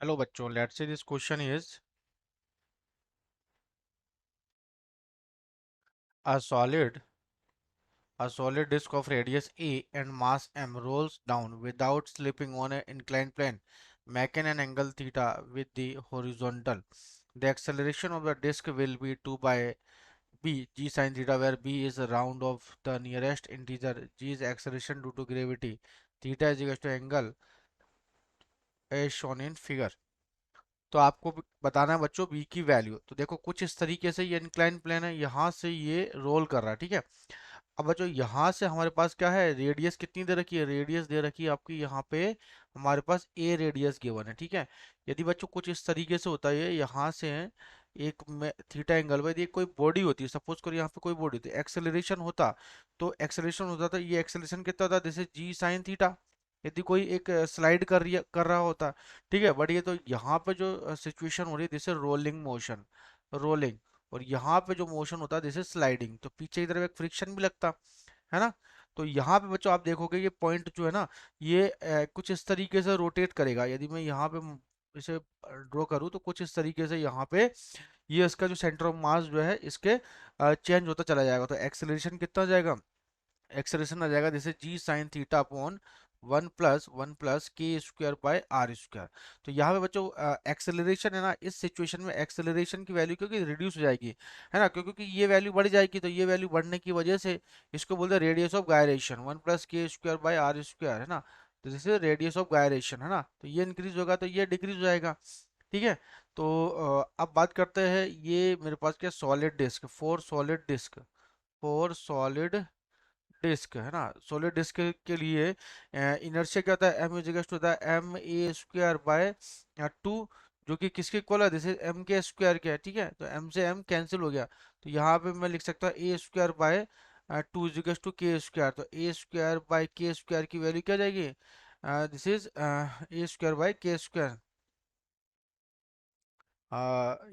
Hello बच्चों, let's say this question is a solid a solid disk of radius a and mass m rolls down without slipping on an inclined plane, making an angle theta with the horizontal. The acceleration of the disk will be 2 by b g sin theta, where b is the round of the nearest integer, g is acceleration due to gravity, theta is equal to angle as shown in figure. तो आपको बताना है बच्चों B की value. तो देखो कुछ इस तरीके से ये इंक्लाइन प्लेन है, यहाँ से ये रोल कर रहा है, ठीक है। अब बच्चों यहाँ से हमारे पास क्या है, रेडियस कितनी दे रखी है, रेडियस दे रखी है आपकी यहाँ पे हमारे पास ए रेडियस गिवन है, ठीक है। यदि बच्चों कुछ इस तरीके से होता है, यहाँ से एक में थीटा एंगल में, यदि कोई बॉडी होती है, सपोज करो यहाँ पे कोई बॉडी होती है, एक्सेलरेशन होता, तो एक्सेलरेशन होता था, ये एक्सेलरेशन कितना होता, जैसे जी साइन थीटा। यदि कोई एक स्लाइड कर रहा होता, ठीक है। बट ये तो यहाँ पे जो सिचुएशन हो रही है, जैसे रोलिंग मोशन, रोलिंग, और यहाँ पे जो मोशन होता है जैसे स्लाइडिंग, तो पीछे की तरफ एक फ्रिक्शन भी लगता है ना। तो यहाँ पे बच्चों आप देखोगे ये पॉइंट जो है ना, ये कुछ इस तरीके से रोटेट करेगा। यदि मैं यहाँ पे इसे ड्रॉ करूँ तो कुछ इस तरीके से यहाँ पे ये इसका जो सेंटर ऑफ मास जो है इसके चेंज होता चला जाएगा। तो एक्सेलरेशन कितना हो जाएगा, एक्सेलरेशन आ जाएगा जैसे g sine theta upon one plus के स्क्वायर बाय आर स्क्वायर। तो यहाँ पे बच्चों एक्सेलरेशन है ना, इस सिचुएशन में एक्सेलरेशन की वैल्यू क्योंकि रिड्यूस हो जाएगी, है ना, क्योंकि ये वैल्यू बढ़ जाएगी, तो ये वैल्यू बढ़ने की वजह से इसको बोलते हैं radius of gyration, one plus के स्क्वायर बाय आर स्क्वायर, है ना। तो जैसे रेडियस ऑफ गायरेशन है ना, तो ये इंक्रीज होगा तो ये डिक्रीज हो जाएगा, ठीक है। तो अब बात करते हैं, ये मेरे पास क्या, solid disc, four solid disc है ना। सॉलिड डिस्क के लिए इनर्शिया क्या होता है, एम इज इक्वल टू होता है M A square by two, जो कि किसके इक्वल है, जैसे एम के स्क्वायर के है, ठीक है। तो एम से एम कैंसिल हो गया, तो यहाँ पे मैं लिख सकता हूँ a square by two is equal to k square. तो a square by k square की वैल्यू क्या जाएगी, this is a square by k square,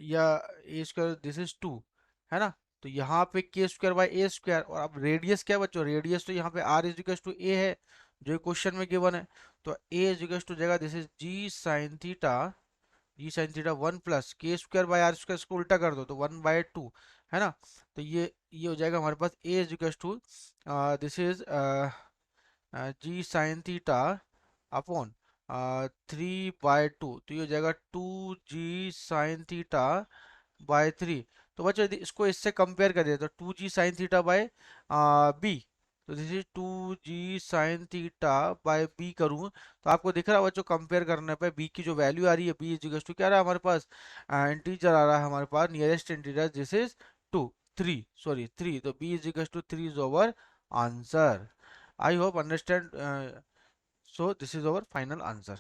या a square this is two, है ना। तो यहाँ पे के स्क्वायर बाय ए स्क्वायर, और अब रेडियस क्या बच्चों, रेडियस तो यहाँ पे R is equal to A है, जो क्वेश्चन में गिवन है। तो ए इज इक्वल टू जगह this is ji sine theta one plus के स्क्वायर बाय आर स्क्वायर, इसको उल्टा कर दो तो वन बाय टू, है ना। तो ये हो जाएगा हमारे पास a is equal to this is ji sine theta upon 3/2, तो ये हो जाएगा 2g sin थीटा/3। तो बच्चों यदि इसको इससे कंपेयर करें तो 2g sin theta by b, तो this is 2g sin theta by b करूँ, तो आपको दिख रहा है बच्चों, कंपेयर करने पे बी की जो वैल्यू आ रही है, बी इज इक्वल टू क्या रहा है हमारे पास, इंटीजर आ रहा है हमारे पास, nearest integer this is two, three, sorry three, तो b is equal to three is over answer. I hope understand. So this is our final answer.